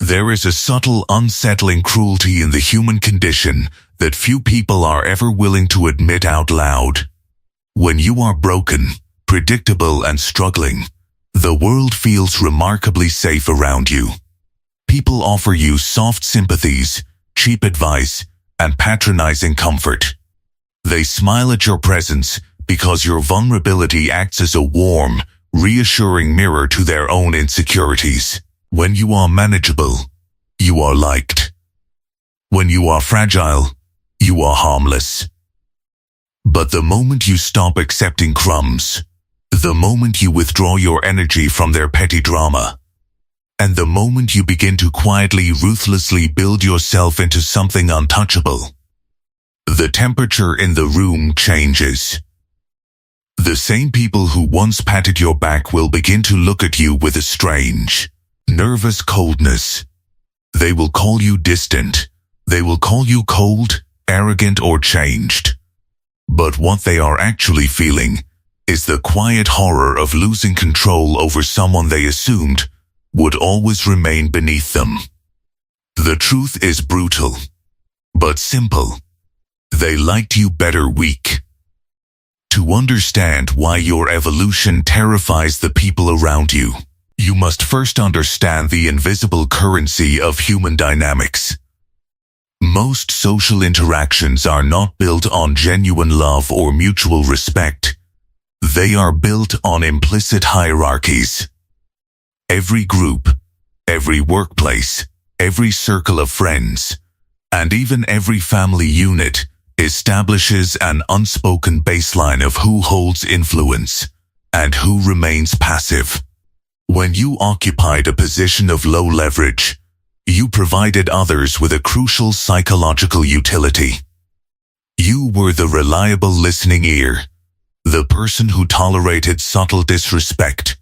There is a subtle, unsettling cruelty in the human condition that few people are ever willing to admit out loud. When you are broken, predictable and struggling, the world feels remarkably safe around you. People offer you soft sympathies, cheap advice, and patronizing comfort. They smile at your presence because your vulnerability acts as a warm, reassuring mirror to their own insecurities. When you are manageable, you are liked. When you are fragile, you are harmless. But the moment you stop accepting crumbs, the moment you withdraw your energy from their petty drama, and the moment you begin to quietly, ruthlessly build yourself into something untouchable, the temperature in the room changes. The same people who once patted your back will begin to look at you with a strange, nervous coldness. They will call you distant. They will call you cold, arrogant, or changed. But what they are actually feeling is the quiet horror of losing control over someone they assumed would always remain beneath them. The truth is brutal, but simple. They liked you better weak. To understand why your evolution terrifies the people around you, you must first understand the invisible currency of human dynamics. Most social interactions are not built on genuine love or mutual respect. They are built on implicit hierarchies. Every group, every workplace, every circle of friends, and even every family unit establishes an unspoken baseline of who holds influence and who remains passive. When you occupied a position of low leverage, you provided others with a crucial psychological utility. You were the reliable listening ear, the person who tolerated subtle disrespect,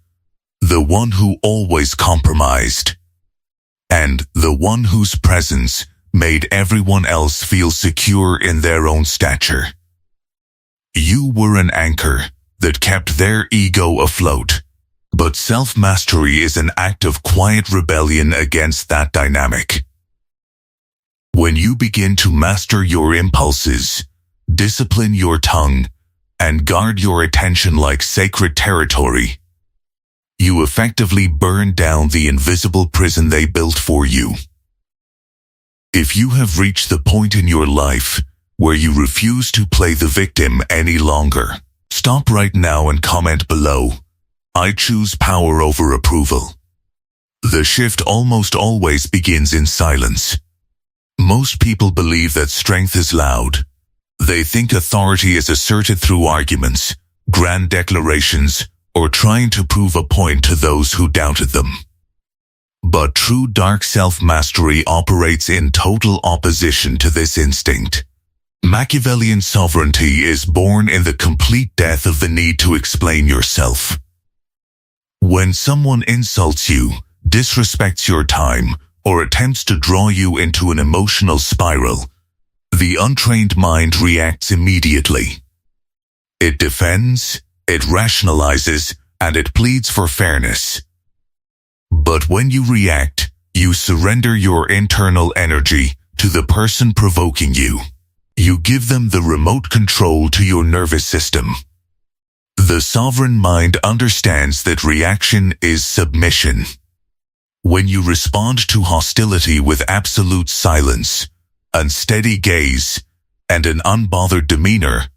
the one who always compromised, and the one whose presence made everyone else feel secure in their own stature. You were an anchor that kept their ego afloat. But self-mastery is an act of quiet rebellion against that dynamic. When you begin to master your impulses, discipline your tongue, and guard your attention like sacred territory, you effectively burn down the invisible prison they built for you. If you have reached the point in your life where you refuse to play the victim any longer, stop right now and comment below. I choose power over approval. The shift almost always begins in silence. Most people believe that strength is loud. They think authority is asserted through arguments, grand declarations, or trying to prove a point to those who doubted them. But true dark self-mastery operates in total opposition to this instinct. Machiavellian sovereignty is born in the complete death of the need to explain yourself. When someone insults you, disrespects your time, or attempts to draw you into an emotional spiral, the untrained mind reacts immediately. It defends, it rationalizes, and it pleads for fairness. But when you react, you surrender your internal energy to the person provoking you. You give them the remote control to your nervous system. The sovereign mind understands that reaction is submission. When you respond to hostility with absolute silence, unsteady gaze, and an unbothered demeanor,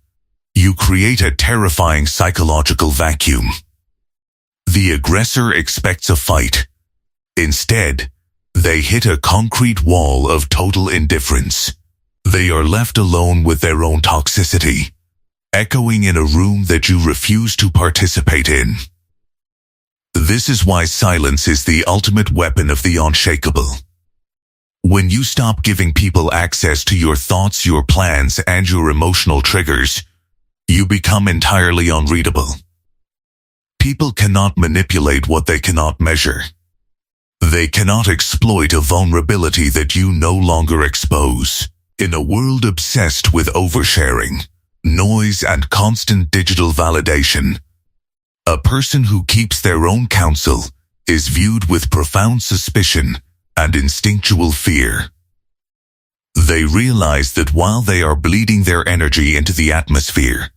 you create a terrifying psychological vacuum. The aggressor expects a fight. Instead, they hit a concrete wall of total indifference. They are left alone with their own toxicity, echoing in a room that you refuse to participate in. This is why silence is the ultimate weapon of the unshakable. When you stop giving people access to your thoughts, your plans, and your emotional triggers, you become entirely unreadable. People cannot manipulate what they cannot measure. They cannot exploit a vulnerability that you no longer expose. In a world obsessed with oversharing, noise, and constant digital validation, a person who keeps their own counsel is viewed with profound suspicion and instinctual fear. They realize that while they are bleeding their energy into the atmosphere,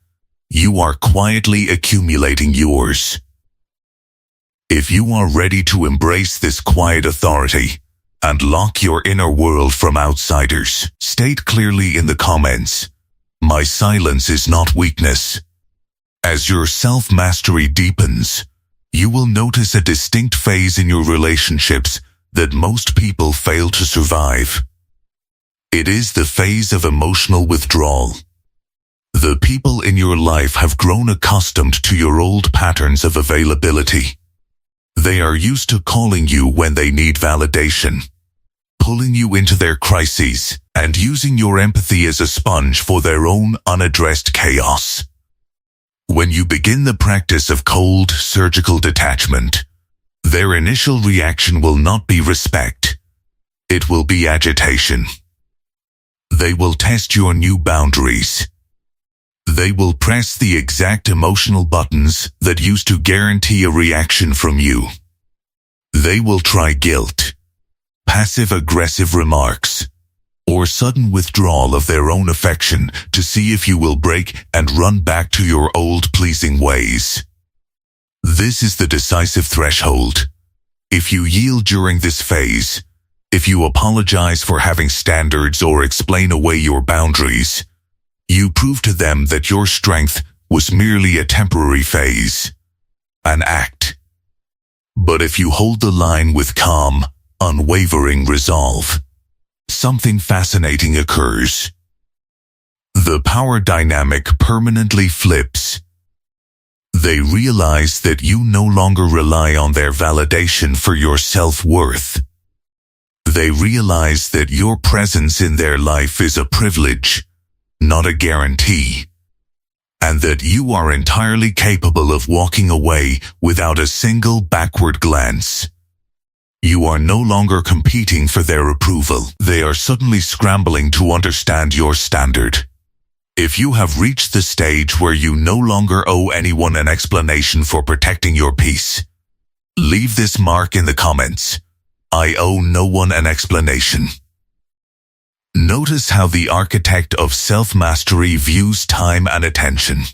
you are quietly accumulating yours. If you are ready to embrace this quiet authority and lock your inner world from outsiders, state clearly in the comments, "My silence is not weakness." As your self-mastery deepens, you will notice a distinct phase in your relationships that most people fail to survive. It is the phase of emotional withdrawal. The people in your life have grown accustomed to your old patterns of availability. They are used to calling you when they need validation, pulling you into their crises, and using your empathy as a sponge for their own unaddressed chaos. When you begin the practice of cold, surgical detachment, their initial reaction will not be respect. It will be agitation. They will test your new boundaries. They will press the exact emotional buttons that used to guarantee a reaction from you. They will try guilt, passive-aggressive remarks, or sudden withdrawal of their own affection to see if you will break and run back to your old pleasing ways. This is the decisive threshold. If you yield during this phase, if you apologize for having standards or explain away your boundaries, you prove to them that your strength was merely a temporary phase, an act. But if you hold the line with calm, unwavering resolve, something fascinating occurs. The power dynamic permanently flips. They realize that you no longer rely on their validation for your self-worth. They realize that your presence in their life is a privilege, not a guarantee, and that you are entirely capable of walking away without a single backward glance. You are no longer competing for their approval. They are suddenly scrambling to understand your standard. If you have reached the stage where you no longer owe anyone an explanation for protecting your peace, leave this mark in the comments. I owe no one an explanation. Notice how the architect of self-mastery views time and attention.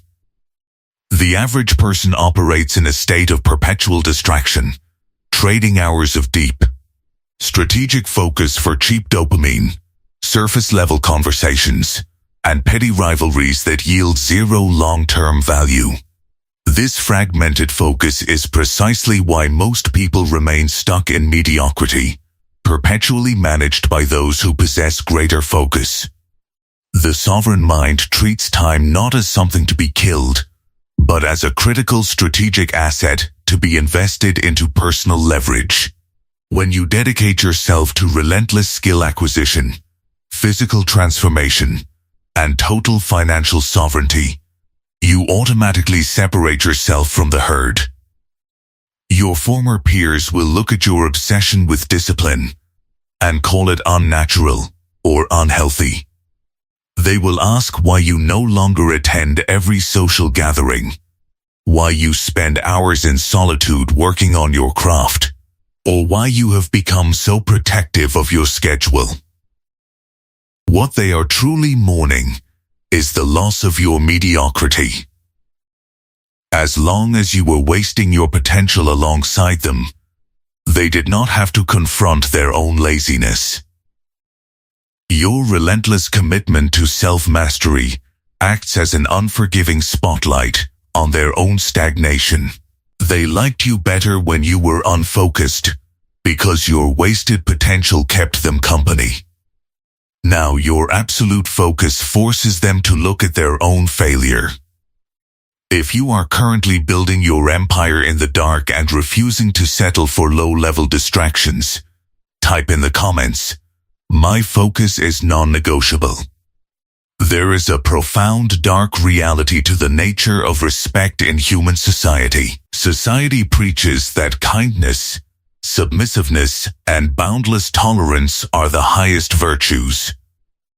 The average person operates in a state of perpetual distraction, trading hours of deep, strategic focus for cheap dopamine, surface-level conversations, and petty rivalries that yield zero long-term value. This fragmented focus is precisely why most people remain stuck in mediocrity, perpetually managed by those who possess greater focus. The sovereign mind treats time not as something to be killed, but as a critical strategic asset to be invested into personal leverage. When you dedicate yourself to relentless skill acquisition, physical transformation, and total financial sovereignty, you automatically separate yourself from the herd. Your former peers will look at your obsession with discipline and call it unnatural or unhealthy. They will ask why you no longer attend every social gathering, why you spend hours in solitude working on your craft, or why you have become so protective of your schedule. What they are truly mourning is the loss of your mediocrity. As long as you were wasting your potential alongside them, they did not have to confront their own laziness. Your relentless commitment to self-mastery acts as an unforgiving spotlight on their own stagnation. They liked you better when you were unfocused, because your wasted potential kept them company. Now your absolute focus forces them to look at their own failure. If you are currently building your empire in the dark and refusing to settle for low-level distractions, type in the comments, "My focus is non-negotiable." There is a profound dark reality to the nature of respect in human society. Society preaches that kindness, submissiveness, and boundless tolerance are the highest virtues.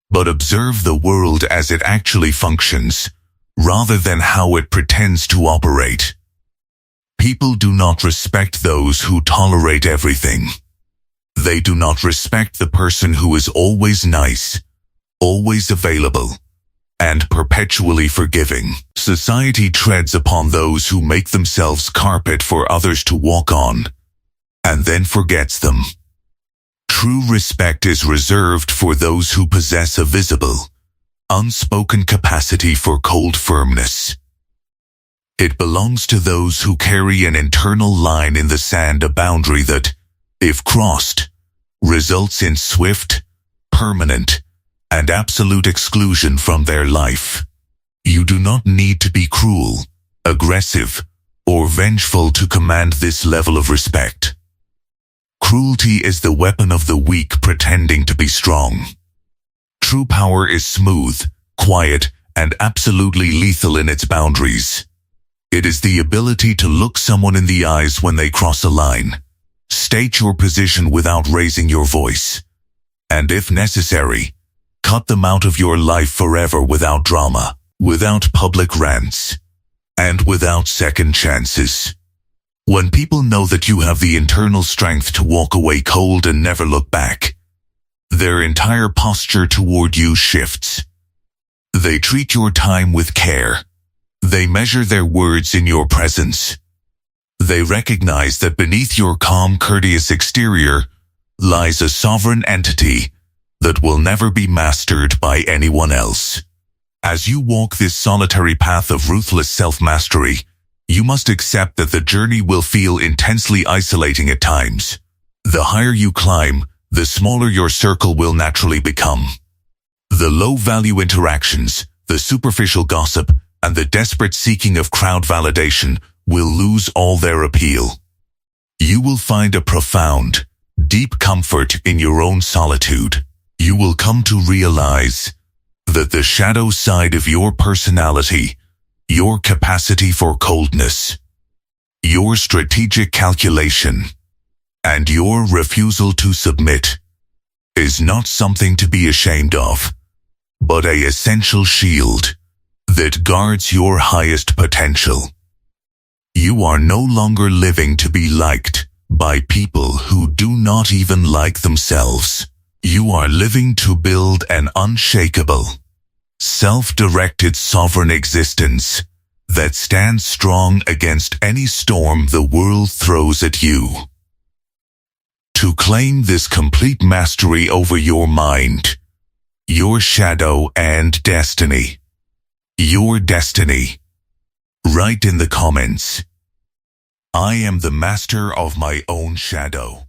But observe the world as it actually functions, rather than how it pretends to operate. People do not respect those who tolerate everything. They do not respect the person who is always nice, always available, and perpetually forgiving. Society treads upon those who make themselves carpet for others to walk on, and then forgets them. True respect is reserved for those who possess a visible, unspoken capacity for cold firmness. It belongs to those who carry an internal line in the sand, a boundary that, if crossed, results in swift, permanent, and absolute exclusion from their life. You do not need to be cruel, aggressive, or vengeful to command this level of respect. Cruelty is the weapon of the weak pretending to be strong. True power is smooth, quiet, and absolutely lethal in its boundaries. It is the ability to look someone in the eyes when they cross a line, state your position without raising your voice, and if necessary, cut them out of your life forever without drama, without public rants, and without second chances. When people know that you have the internal strength to walk away cold and never look back, their entire posture toward you shifts. They treat your time with care. They measure their words in your presence. They recognize that beneath your calm, courteous exterior lies a sovereign entity that will never be mastered by anyone else. As you walk this solitary path of ruthless self-mastery, you must accept that the journey will feel intensely isolating at times. The higher you climb, the smaller your circle will naturally become. The low-value interactions, the superficial gossip, and the desperate seeking of crowd validation will lose all their appeal. You will find a profound, deep comfort in your own solitude. You will come to realize that the shadow side of your personality, your capacity for coldness, your strategic calculation, and your refusal to submit is not something to be ashamed of, but an essential shield that guards your highest potential. You are no longer living to be liked by people who do not even like themselves. You are living to build an unshakable, self-directed sovereign existence that stands strong against any storm the world throws at you. To claim this complete mastery over your mind, your shadow and destiny, your destiny, write in the comments, "I am the master of my own shadow."